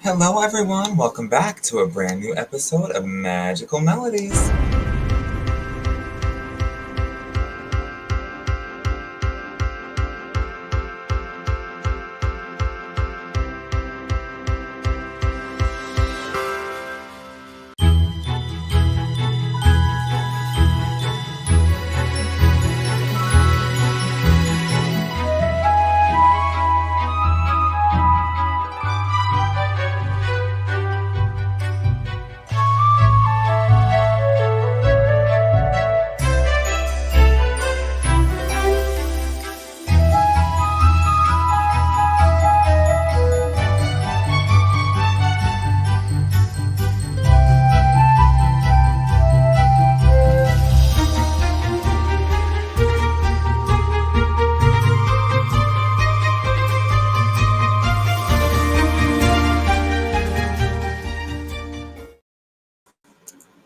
Hello, everyone. Welcome back to a brand new episode of Magical Melodies.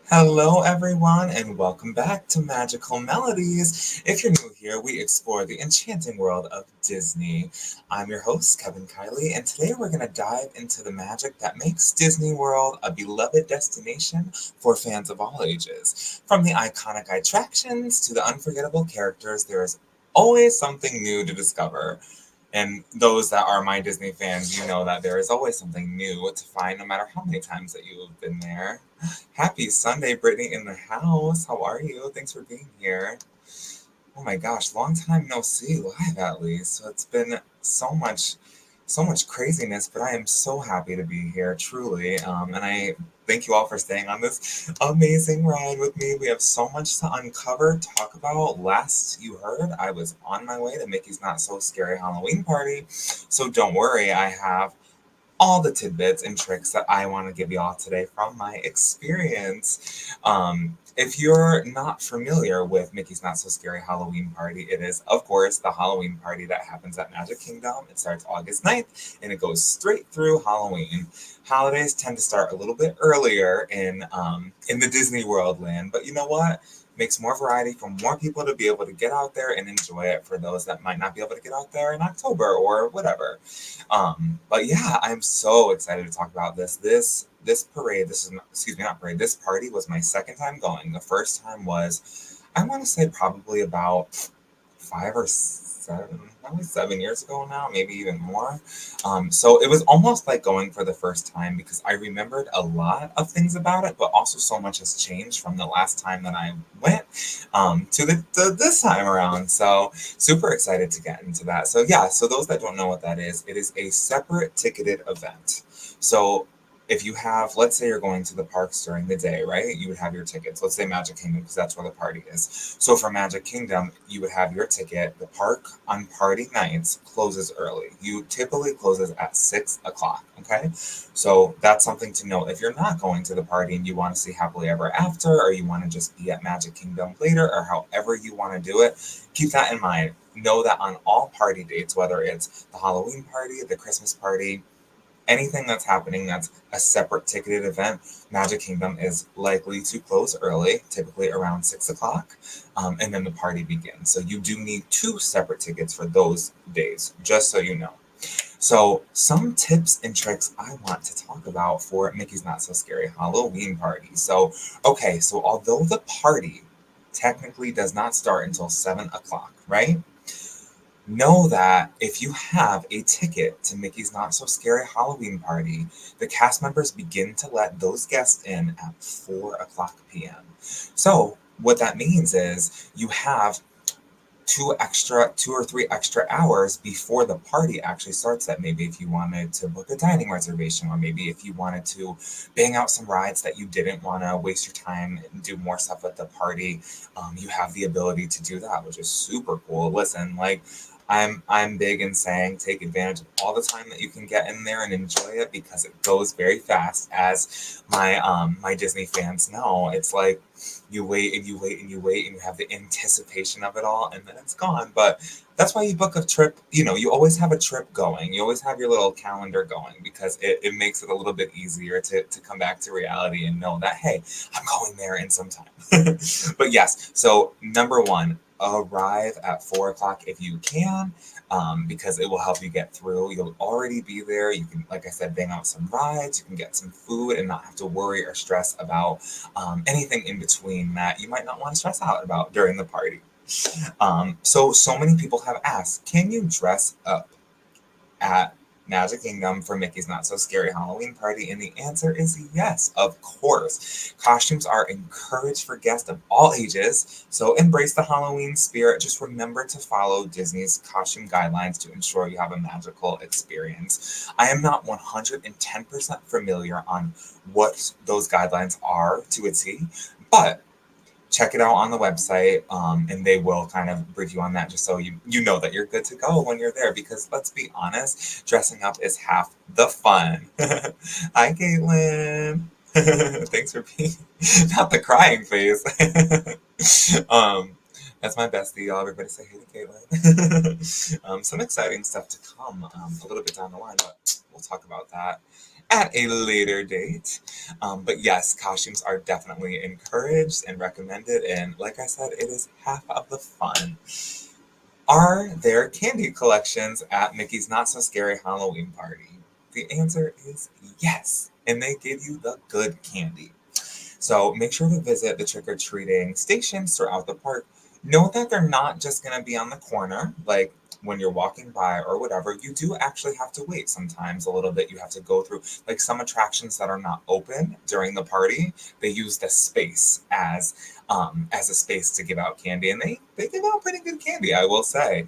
Hello, everyone, and welcome back to Magical Melodies. If you're new here, we explore the enchanting world of Disney. I'm your host, Kevin Kiley, and today we're going to dive into the magic that makes Disney World a beloved destination for fans of all ages. From the iconic attractions to the unforgettable characters, there is always something new to discover. And those that are my Disney fans, you know that there is always something new to find, no matter how many times that you have been there. Happy Sunday, Brittany in the house. How are you? Thanks for being here. Oh my gosh, long time no see live at least. So it's been so much craziness, but I am so happy to be here, truly. And I thank you all for staying on this amazing ride with me. We have so much to uncover, talk about. Last you heard, I was on my way to Mickey's Not So Scary Halloween party. So don't worry, I have all the tidbits and tricks that I want to give y'all today from my experience. If you're not familiar with Mickey's Not So Scary Halloween Party, it is, of course, the Halloween party that happens at Magic Kingdom. It starts August 9th and it goes straight through Halloween. Holidays tend to start a little bit earlier in the Disney World land, but you know what? Makes more variety for more people to be able to get out there and enjoy it for those that might not be able to get out there in October or whatever. But yeah, I'm so excited to talk about this. This parade, this is not, excuse me, not parade. This party was my second time going. The first time was, I want to say probably about 5 or 7, probably 7 years ago now, maybe even more. So it was almost like going for the first time because I remembered a lot of things about it, but also so much has changed from the last time that I went to this time around. So super excited to get into that. So yeah, so those that don't know what that is, it is a separate ticketed event. So if you have, let's say you're going to the parks during the day, right? You would have your tickets. Let's say Magic Kingdom, because that's where the party is. So for Magic Kingdom, you would have your ticket. The park on party nights closes early. You typically closes at 6 o'clock, okay? So that's something to note. If you're not going to the party and you want to see Happily Ever After, or you want to just be at Magic Kingdom later, or however you want to do it, keep that in mind. Know that on all party dates, whether it's the Halloween party, the Christmas party, anything that's happening that's a separate ticketed event, Magic Kingdom is likely to close early, typically around 6 o'clock, and then the party begins. So you do need two separate tickets for those days, just so you know. So some tips and tricks I want to talk about for Mickey's Not So Scary Halloween Party. So, okay, so although the party technically does not start until 7 o'clock, right? Know that if you have a ticket to Mickey's Not So Scary Halloween Party, the cast members begin to let those guests in at 4 o'clock p.m. So, what that means is you have 2 or 3 extra hours before the party actually starts. That maybe if you wanted to book a dining reservation, or maybe if you wanted to bang out some rides that you didn't want to waste your time and do more stuff at the party, you have the ability to do that, which is super cool. Listen, like I'm big in saying take advantage of all the time that you can get in there and enjoy it because it goes very fast. As my Disney fans know, it's like you wait and you wait and you wait and you have the anticipation of it all and then it's gone. But that's why you book a trip. You always have a trip going. You always have your little calendar going because it makes it a little bit easier to come back to reality and know that, hey, I'm going there in some time. But yes, so number one, arrive at 4 o'clock if you can. because it will help you get through. You'll already be there. You can, like I said, bang out some rides. You can get some food and not have to worry or stress about anything in between that you might not want to stress out about during the party. So many people have asked, can you dress up at Magic Kingdom for Mickey's Not So Scary Halloween Party? And the answer is yes, of course. Costumes are encouraged for guests of all ages, so embrace the Halloween spirit. Just remember to follow Disney's costume guidelines to ensure you have a magical experience. I am not 110% familiar on what those guidelines are to a T, but check it out on the website, and they will kind of brief you on that, just so you know that you're good to go when you're there, because let's be honest, dressing up is half the fun. Hi, Caitlin. Thanks for being not the crying face. That's my bestie, y'all. Everybody say hey to Caitlin. Some exciting stuff to come a little bit down the line, but we'll talk about that at a later date. But yes, costumes are definitely encouraged and recommended, and like I said, it is half of the fun. Are there candy collections at Mickey's Not So Scary Halloween Party? The answer is yes, and they give you the good candy. So make sure to visit the trick-or-treating stations throughout the park. Note that they're not just going to be on the corner, like when you're walking by or whatever. You do actually have to wait sometimes a little bit. You have to go through, like, some attractions that are not open during the party. They use the space as a space to give out candy, and they give out pretty good candy, I will say.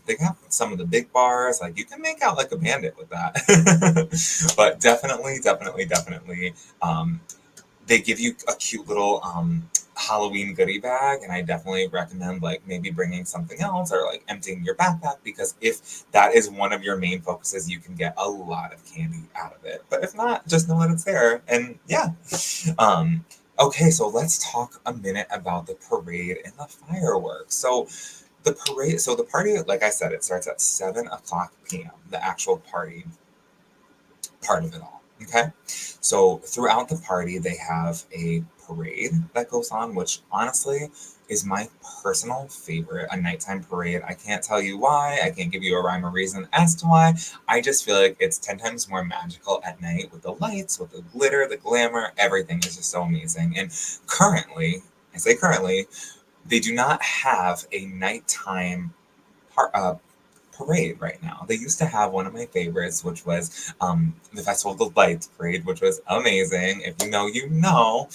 They got some of the big bars, like you can make out like a bandit with that. But definitely. They give you a cute little Halloween goodie bag, and I definitely recommend, like, maybe bringing something else or like emptying your backpack, because if that is one of your main focuses, you can get a lot of candy out of it. But if not, just know that it's there, and yeah. Okay, so let's talk a minute about the parade and the fireworks. So the party, like I said, it starts at 7 o'clock p.m. The actual party part of it all. Okay, so throughout the party, they have a parade that goes on, which honestly is my personal favorite, a nighttime parade. I can't tell you why. I can't give you a rhyme or reason as to why. I just feel like it's 10 times more magical at night, with the lights, with the glitter, the glamour. Everything is just so amazing. And currently, I say currently, they do not have a nighttime parade right now. They used to have one of my favorites, which was the Festival of the Lights parade, which was amazing. If you know, you know.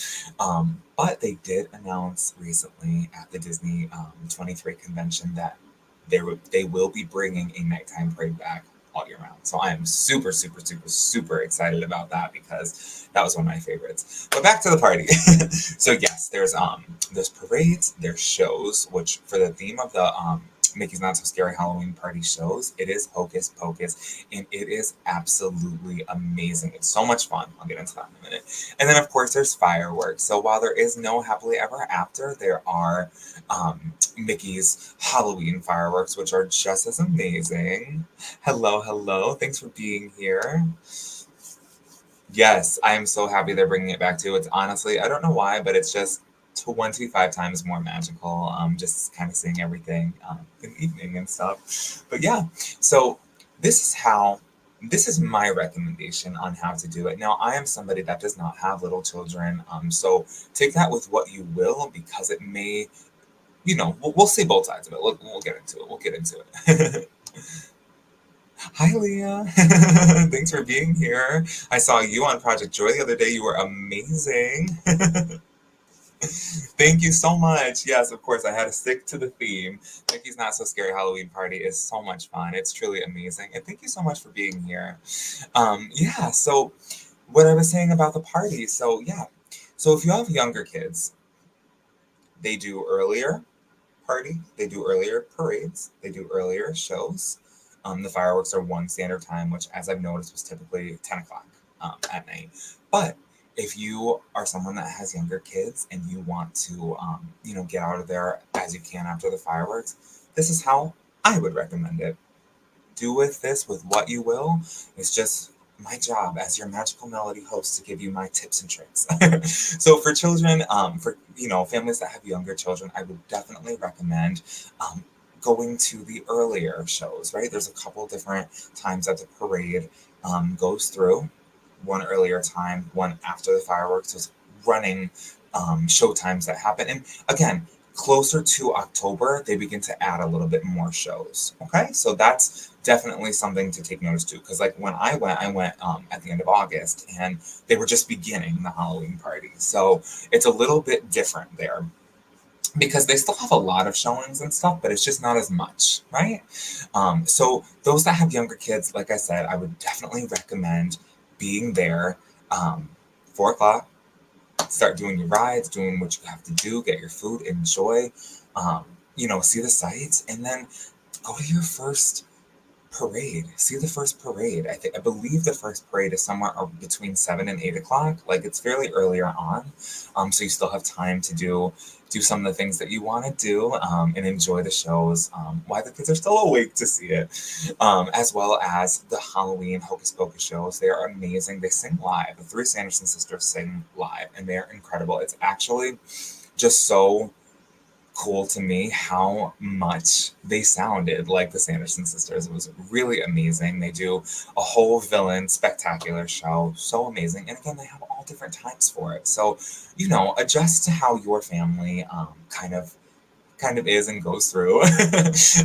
But they did announce recently at the Disney 23 convention that they will be bringing a nighttime parade back all year round. So I am super excited about that, because that was one of my favorites. But back to the party. So yes, there's parades, there's shows, which for the theme of the Mickey's Not So Scary Halloween Party shows, it is Hocus Pocus, and it is absolutely amazing. It's so much fun. I'll get into that in a minute. And then, of course, there's fireworks. So while there is no happily ever after, there are Mickey's Halloween fireworks, which are just as amazing. Hello. Thanks for being here. Yes, I am so happy they're bringing it back too. It's honestly, I don't know why, but it's just 25 times more magical. Just kind of seeing everything in the evening and stuff. But yeah, so this is my recommendation on how to do it. Now, I am somebody that does not have little children, so take that with what you will, because it may, we'll see both sides of it. We'll get into it. We'll get into it. Hi, Leah. Thanks for being here. I saw you on Project Joy the other day. You were amazing. Thank you so much. Yes, of course, I had to stick to the theme. Mickey's Not So Scary Halloween Party is so much fun. It's truly amazing. And thank you so much for being here. Yeah, so what I was saying about the party. So, yeah. So if you have younger kids, they do earlier party, they do earlier parades, they do earlier shows. The fireworks are one standard time, which, as I've noticed, was typically 10 o'clock at night. But if you are someone that has younger kids and you want to, get out of there as you can after the fireworks, this is how I would recommend it. Do with this with what you will. It's just my job as your Magical Melody host to give you my tips and tricks. So for children, for families that have younger children, I would definitely recommend going to the earlier shows, right? There's a couple different times that the parade goes through. One earlier time, one after the fireworks. There's running show times that happen. And again, closer to October, they begin to add a little bit more shows. Okay, so that's definitely something to take notice to. Because like when I went at the end of August, and they were just beginning the Halloween party. So it's a little bit different there because they still have a lot of showings and stuff, but it's just not as much, right? So those that have younger kids, like I said, I would definitely recommend being there. 4 o'clock, start doing your rides, doing what you have to do, get your food, enjoy, see the sights, and then go to your first parade. See the first parade. I believe the first parade is somewhere between 7 and 8 o'clock. Like it's fairly earlier on, so you still have time to do some of the things that you want to do and enjoy the shows while the kids are still awake to see it, as well as the Halloween Hocus Pocus shows. They are amazing. They sing live. The three Sanderson sisters sing live, and they're incredible. It's actually just so cool to me how much they sounded like the Sanderson sisters. It was really amazing. They do a whole villain spectacular show, so amazing. And again, they have all different times for it. So, adjust to how your family kind of is and goes through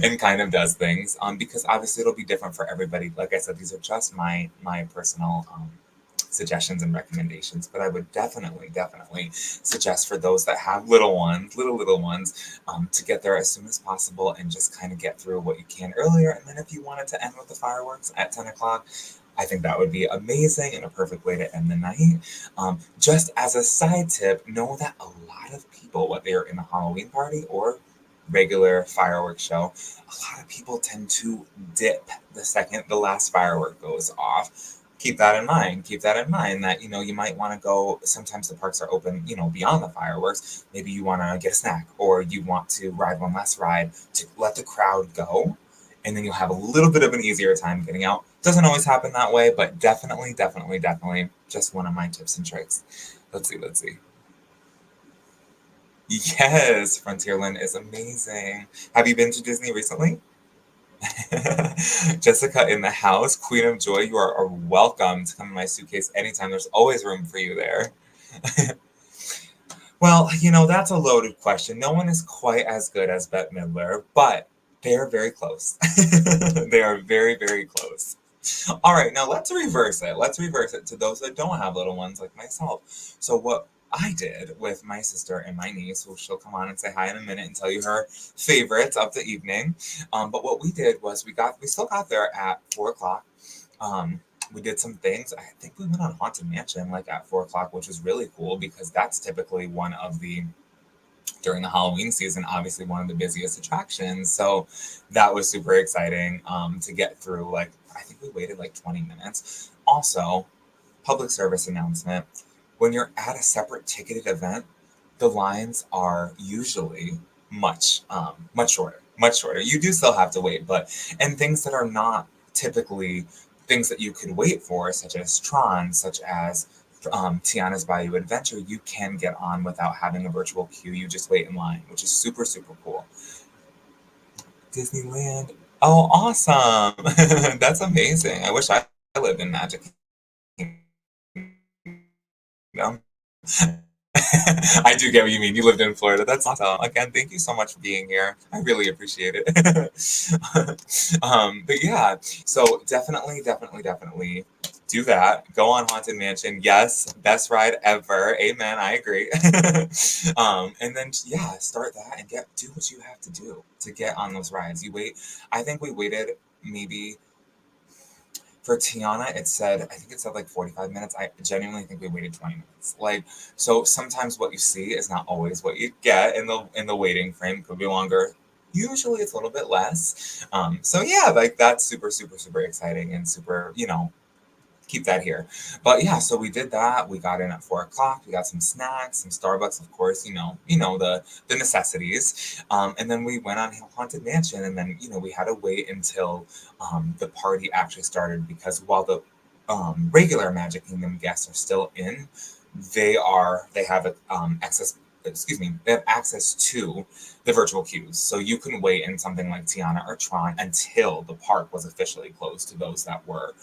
and kind of does things. Because obviously it'll be different for everybody. Like I said, these are just my personal suggestions and recommendations, but I would definitely suggest for those that have little ones, little ones, to get there as soon as possible and just kind of get through what you can earlier. And then if you wanted to end with the fireworks at 10 o'clock, I think that would be amazing and a perfect way to end the night. Just as a side tip, know that a lot of people, whether they're in a Halloween party or regular fireworks show, a lot of people tend to dip the second the last firework goes off. Keep that in mind. Keep that in mind that, you might want to go. Sometimes the parks are open, beyond the fireworks. Maybe you want to get a snack or you want to ride one last ride to let the crowd go. And then you'll have a little bit of an easier time getting out. Doesn't always happen that way, but definitely just one of my tips and tricks. Let's see. Yes, Frontierland is amazing. Have you been to Disney recently? Jessica in the house, Queen of Joy, you are welcome to come in my suitcase anytime. There's always room for you there. Well, that's a loaded question. No one is quite as good as Bette Midler, but they are very close. They are very, very close. All right, now let's reverse it. Let's reverse it to those that don't have little ones like myself. So what I did with my sister and my niece, who she'll come on and say hi in a minute and tell you her favorites of the evening. But what we did was we still got there at 4 o'clock. We did some things. I think we went on Haunted Mansion like at 4 o'clock, which was really cool because that's typically during the Halloween season, obviously one of the busiest attractions. So that was super exciting to get through. Like, I think we waited like 20 minutes. Also, public service announcement. When you're at a separate ticketed event, the lines are usually much shorter. You do still have to wait, and things that are not typically things that you could wait for, such as Tron, such as Tiana's Bayou Adventure, you can get on without having a virtual queue. You just wait in line, which is super, super cool. Disneyland. Oh, awesome. That's amazing. I wish I lived in Magic Kingdom. I do get what you mean. You lived in Florida. That's awesome. Again, thank you so much for being here. I really appreciate it. But yeah, so definitely do that. Go on Haunted Mansion. Yes, best ride ever. Amen. I agree. And then yeah, start that and do what you have to do to get on those rides. You wait. I think we waited maybe. For Tiana, I think it said like 45 minutes. I genuinely think we waited 20 minutes. Like, so sometimes what you see is not always what you get in the waiting frame. It could be longer. Usually it's a little bit less. So yeah, like that's super, super, super exciting and super, keep that here. But yeah, so we did that. We got in at 4 o'clock. We got some snacks, some Starbucks, of course, the necessities. And then we went on Haunted Mansion, and then, we had to wait until the party actually started because while the regular Magic Kingdom guests are still in, they have access they have access to the virtual queues. So you can wait in something like Tiana or Tron until the park was officially closed to those that were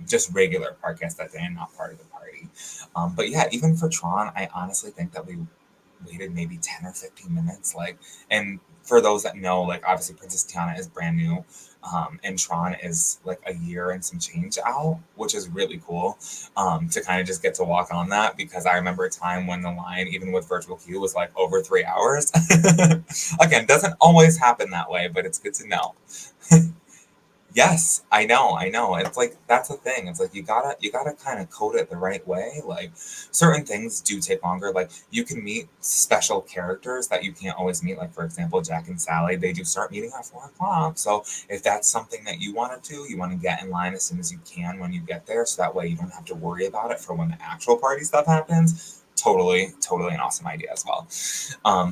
just regular park guests that day and not part of the party. But yeah, even for Tron, I honestly think that we waited maybe 10 or 15 minutes. Like, and for those that know, like, obviously Princess Tiana is brand new. And Tron is like a year and some change out, which is really cool to kind of just get to walk on that, because I remember a time when the line, even with virtual queue, was like over 3 hours. Again, doesn't always happen that way, but it's good to know. Yes, I know. It's like that's the thing. It's like you gotta kind of code it the right way. Like certain things do take longer. Like you can meet special characters that you can't always meet. Like for example, Jack and Sally, they do start meeting at 4 o'clock. So if that's something that you want to do, you want to get in line as soon as you can when you get there, so that way you don't have to worry about it for when the actual party stuff happens. Totally an awesome idea as well.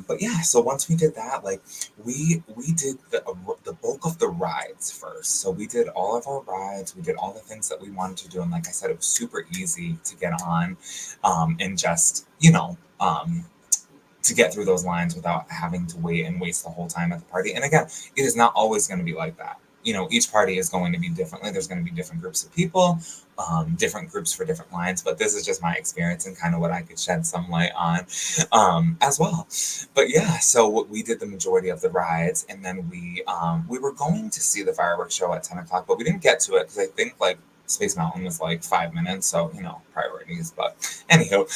But yeah, so once we did that, like we did the bulk of the rides first. So we did all of our rides, we did all the things that we wanted to do, and like I said, it was super easy to get on, and just to get through those lines without having to wait and waste the whole time at the party. And again, it is not always going to be like that. Each party is going to be differently. There's going to be different groups of people, different groups for different lines. But this is just my experience and kind of what I could shed some light on as well. But yeah, so we did the majority of the rides, and then we were going to see the fireworks show at 10 o'clock, but we didn't get to it because I think like Space Mountain was like 5 minutes, so priorities. But anywho,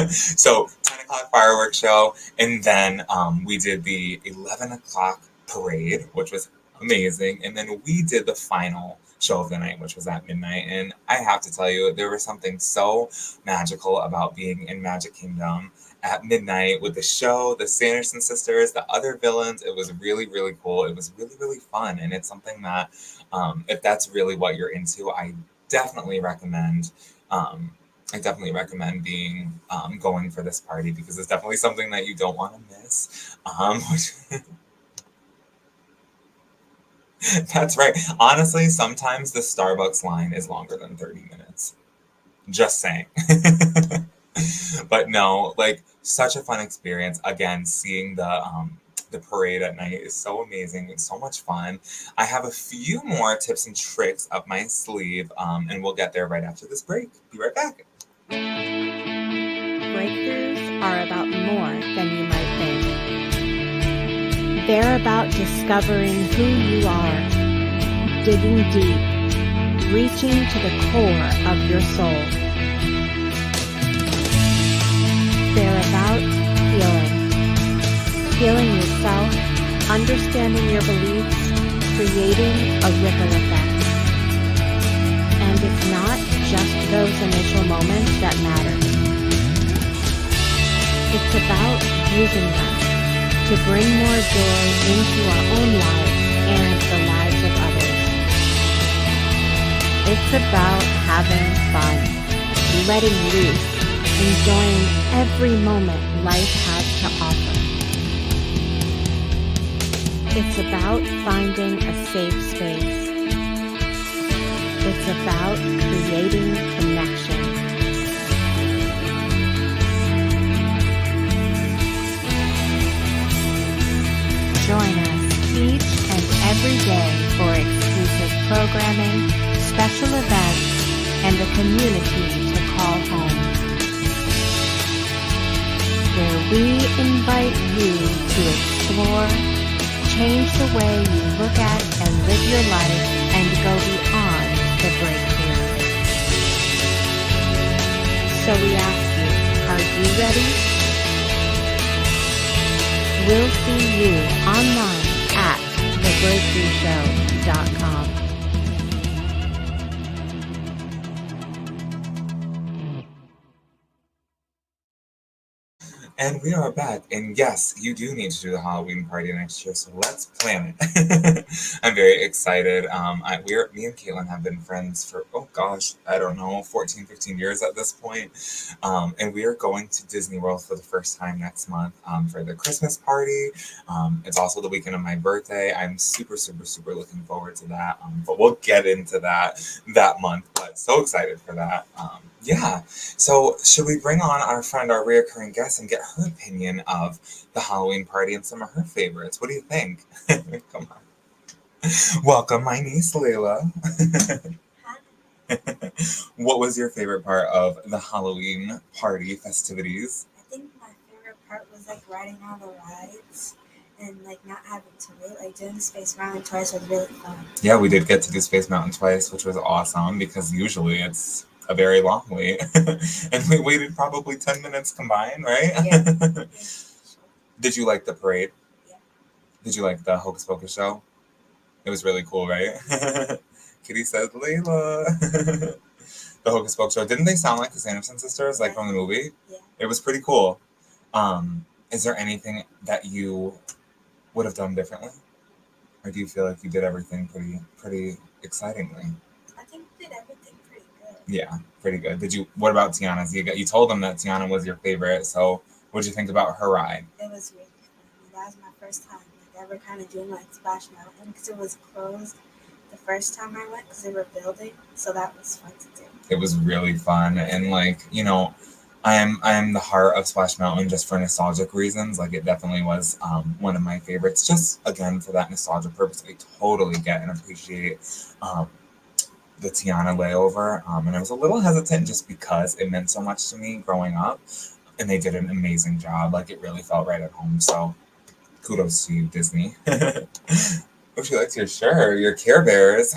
so 10 o'clock fireworks show, and then we did the 11 o'clock parade, which was amazing, and then we did the final show of the night, which was at midnight. And I have to tell you, there was something so magical about being in Magic Kingdom at midnight with the show, the Sanderson sisters, the other villains. It was really, really cool. It was really, really fun, and it's something that if that's really what you're into, definitely recommend. I definitely recommend being going for this party, because it's definitely something that you don't want to miss. That's right. Honestly, sometimes the Starbucks line is longer than 30 minutes. Just saying. But no, like such a fun experience. Again, seeing the parade at night is so amazing. It's so much fun. I have a few more tips and tricks up my sleeve, and we'll get there right after this break. Be right back. Breakthroughs are about more than you might think. They're about discovering who you are, digging deep, reaching to the core of your soul. They're about healing yourself, understanding your beliefs, creating a ripple effect. And it's not just those initial moments that matter. It's about using them to bring more joy into our own lives and the lives of others. It's about having fun, letting loose, enjoying every moment life has to offer. It's about finding a safe space. It's about creating connection. Join us each and every day for exclusive programming, special events, and a community to call home, where we invite you to explore, change the way you look at and live your life, and go beyond the breakthrough. So we ask you, are you ready? We'll see you online at thebreakthroughshow.com. And we are back. And yes, you do need to do the Halloween party next year, so let's plan it. I'm very excited. Me and Caitlin have been friends for, oh gosh, I don't know, 14, 15 years at this point. And we are going to Disney World for the first time next month for the Christmas party. It's also the weekend of my birthday. I'm super, super, super looking forward to that. But we'll get into that month. But So excited for that. Yeah. So should we bring on our friend, our reoccurring guest, and get her opinion of the Halloween party and some of her favorites? What do you think? Come on. Welcome, my niece Layla. What was your favorite part of the Halloween party festivities? I think my favorite part was like riding all the rides and like not having to wait. Like doing Space Mountain twice was really fun. Yeah, we did get to do Space Mountain twice, which was awesome because usually it's a very long wait. And we waited probably 10 minutes combined, right? Yeah. Did you like the parade? Yeah. Did you like the Hocus Pocus show? It was really cool, right? Kitty says, Layla. The Hocus Pocus show. Didn't they sound like the Sanderson sisters, like from the movie? Yeah. It was pretty cool. Is there anything that you would have done differently? Or do you feel like you did everything pretty excitingly? I think we did everything pretty good. Yeah, pretty good. What about Tiana's? You told them that Tiana was your favorite, so what did you think about her ride? It was really fun. That was my first time like ever kind of doing like Splash Mountain because it was closed the first time I went because they were building, so that was fun to do. It was really fun, and I'm the heart of Splash Mountain just for nostalgic reasons. Like it definitely was one of my favorites. Just again for that nostalgia purpose, I totally get and appreciate the Tiana layover. And I was a little hesitant just because it meant so much to me growing up, and they did an amazing job. Like it really felt right at home. So kudos to you, Disney. Oh, she likes your shirt, your Care Bears.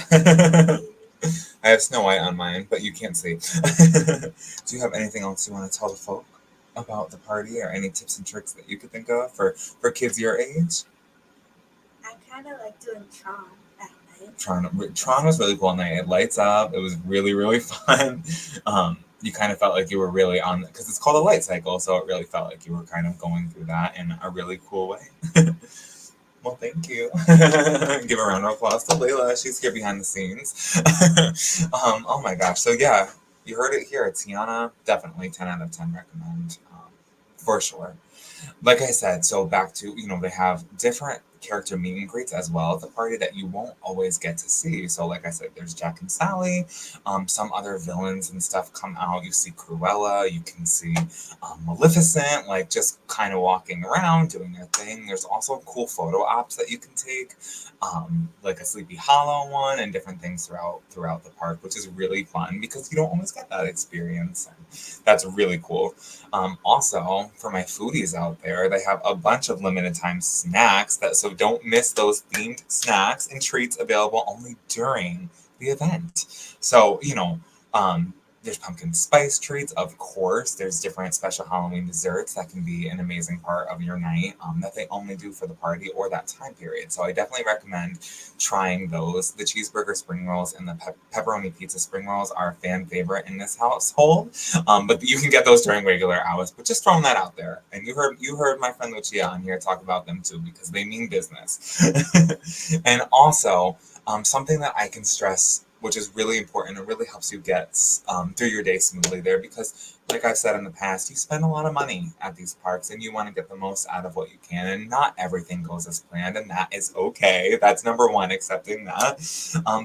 I have Snow White on mine, but you can't see. Do you have anything else you want to tell the folk about the party, or any tips and tricks that you could think of for kids your age? I kind of like doing Tron at night. Tron was really cool at night. It lights up. It was really, really fun. You kind of felt like you were really on, because it's called a light cycle, so it really felt like you were kind of going through that in a really cool way. Well, thank you. Give a round of applause to Layla. She's here behind the scenes. Oh my gosh. So yeah, you heard it here. Tiana, definitely 10 out of 10 recommend, for sure. Like I said, so back to, they have different character meet and greets as well at the party that you won't always get to see. So like I said, there's Jack and Sally, some other villains and stuff come out. You see Cruella, you can see Maleficent, like just kind of walking around doing their thing. There's also cool photo ops that you can take, like a Sleepy Hollow one and different things throughout the park, which is really fun because you don't always get that experience. And that's really cool. Also, for my foodies out there, they have a bunch of limited time snacks so don't miss those themed snacks and treats available only during the event. So, there's pumpkin spice treats, of course. There's different special Halloween desserts that can be an amazing part of your night that they only do for the party or that time period. So I definitely recommend trying those. The cheeseburger spring rolls and the pepperoni pizza spring rolls are a fan favorite in this household. But you can get those during regular hours. But just throwing that out there. And you heard my friend Lucia on here talk about them too because they mean business. And also, something that I can stress, which is really important and really helps you get through your day smoothly there, because like I've said in the past, you spend a lot of money at these parks and you want to get the most out of what you can, and not everything goes as planned, and that is okay. That's number one, accepting that.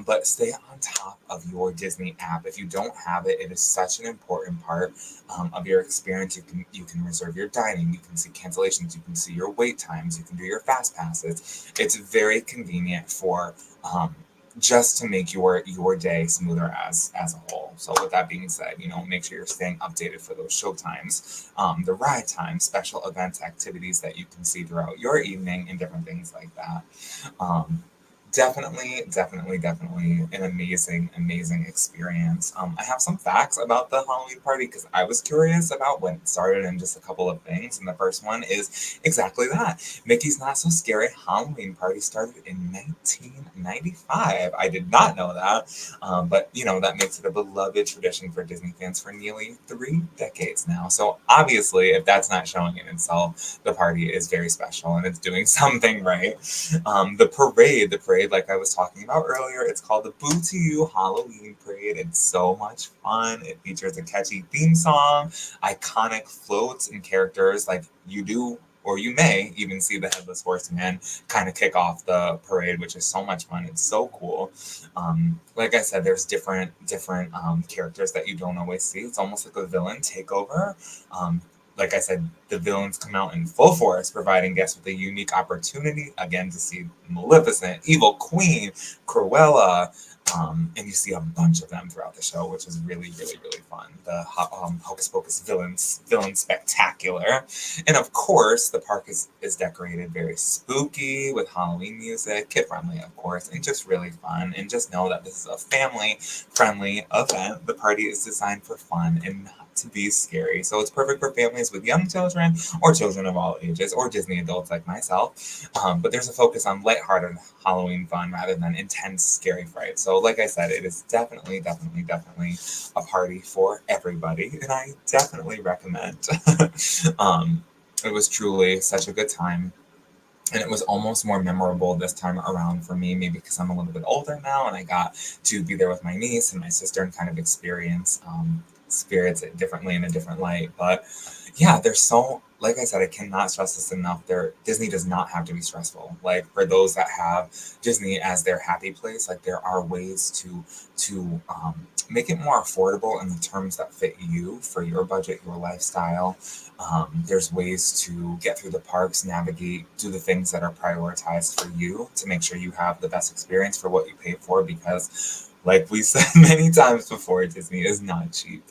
But stay on top of your Disney app. If you don't have it, it is such an important part of your experience. You can reserve your dining, you can see cancellations, you can see your wait times, you can do your fast passes. It's very convenient for just to make your day smoother as a whole. So with that being said, make sure you're staying updated for those show times, the ride times, special events, activities that you can see throughout your evening, and different things like that. Definitely an amazing experience. I have some facts about the Halloween party because I was curious about when it started, and just a couple of things. And the first one is exactly that. Mickey's Not So Scary Halloween Party started in 1995. I did not know that, but that makes it a beloved tradition for Disney fans for nearly 3 decades now. So obviously, if that's not showing in itself, the party is very special and it's doing something right. The parade, like I was talking about earlier, it's called the Boo to You Halloween Parade. It's so much fun. It features a catchy theme song, iconic floats, and characters like You Do or you may even see the Headless Horseman kind of kick off the parade, which is so much fun. It's so cool. Like I said, there's different characters that you don't always see. It's almost like a villain takeover. Like I said, the villains come out in full force, providing guests with a unique opportunity, again, to see Maleficent, Evil Queen, Cruella, and you see a bunch of them throughout the show, which is really, really, really fun. The Hocus Pocus villain spectacular. And of course, the park is decorated very spooky with Halloween music, kid-friendly, of course, and just really fun. And just know that this is a family-friendly event. The party is designed for fun and not to be scary. So it's perfect for families with young children or children of all ages or Disney adults like myself. But there's a focus on lighthearted Halloween fun rather than intense scary fright. So like I said, it is definitely a party for everybody, and I definitely recommend. It was truly such a good time. And it was almost more memorable this time around for me, maybe because I'm a little bit older now and I got to be there with my niece and my sister and kind of experience spirits it differently in a different light. But yeah, there's so, like I said, I cannot stress this enough. Disney does not have to be stressful. Like for those that have Disney as their happy place, like there are ways to make it more affordable in the terms that fit you for your budget, your lifestyle. There's ways to get through the parks, navigate, do the things that are prioritized for you to make sure you have the best experience for what you pay for, because like we said many times before, Disney is not cheap.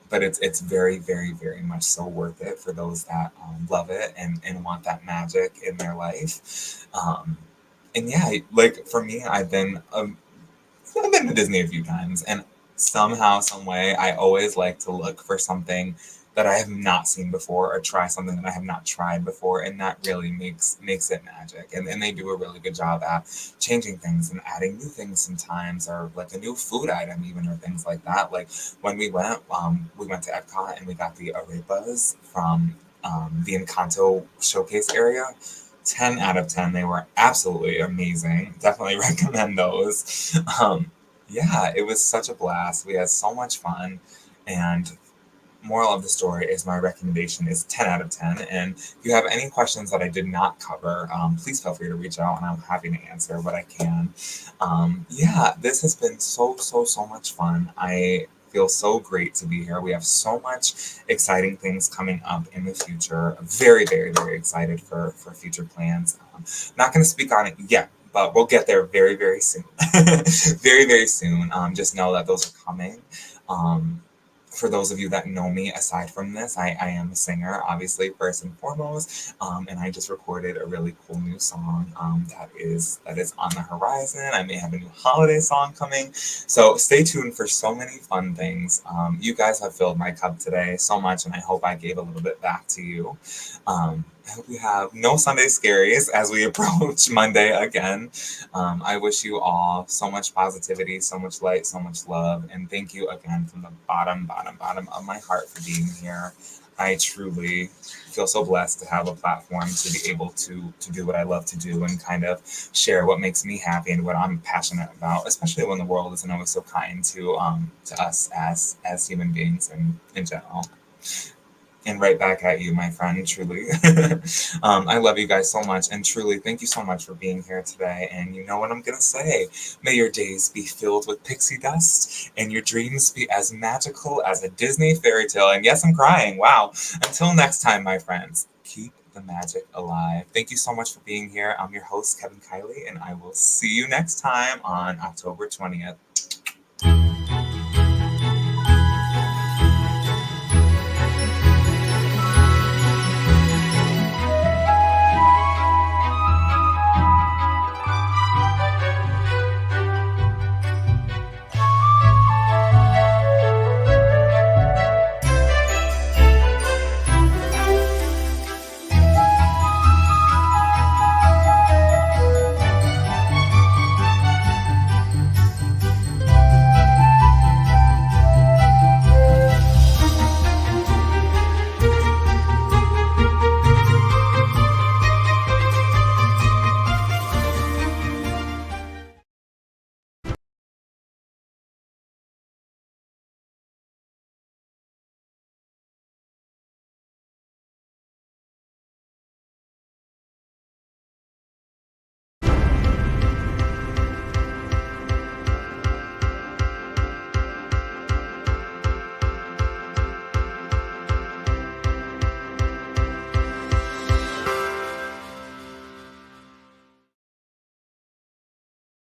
But it's very, very, very much so worth it for those that love it and want that magic in their life. And yeah, like for me, I've been to Disney a few times, and somehow, some way, I always like to look for something that I have not seen before or try something that I have not tried before, and that really makes it magic. And they do a really good job at changing things and adding new things sometimes, or like a new food item even, or things like that. Like when we went to Epcot and we got the arepas from the Encanto showcase area. 10 out of 10. They were absolutely amazing. Definitely recommend those. Yeah, it was such a blast. We had so much fun. And moral of the story is my recommendation is 10 out of 10. And if you have any questions that I did not cover, please feel free to reach out and I'm happy to answer what I can. Yeah, this has been so much fun. I feel so great to be here. We have so much exciting things coming up in the future. Very, very, very excited for future plans. Not going to speak on it yet, but we'll get there very, very soon. Very, very soon. Just know that those are coming. For those of you that know me, aside from this, I am a singer, obviously, first and foremost, and I just recorded a really cool new song that is on the horizon. I may have a new holiday song coming, so stay tuned for so many fun things. You guys have filled my cup today so much, and I hope I gave a little bit back to you. I hope you have no Sunday scaries as we approach Monday again. I wish you all so much positivity, so much light, so much love, and thank you again from the bottom of my heart for being here. I truly feel so blessed to have a platform to be able to do what I love to do and kind of share what makes me happy and what I'm passionate about, especially when the world isn't always so kind to us as human beings in general. And right back at you, my friend, truly. I love you guys so much. And truly, thank you so much for being here today. And you know what I'm going to say. May your days be filled with pixie dust and your dreams be as magical as a Disney fairy tale. And yes, I'm crying. Wow. Until next time, my friends, keep the magic alive. Thank you so much for being here. I'm your host, Kevin Kiley, and I will see you next time on October 20th.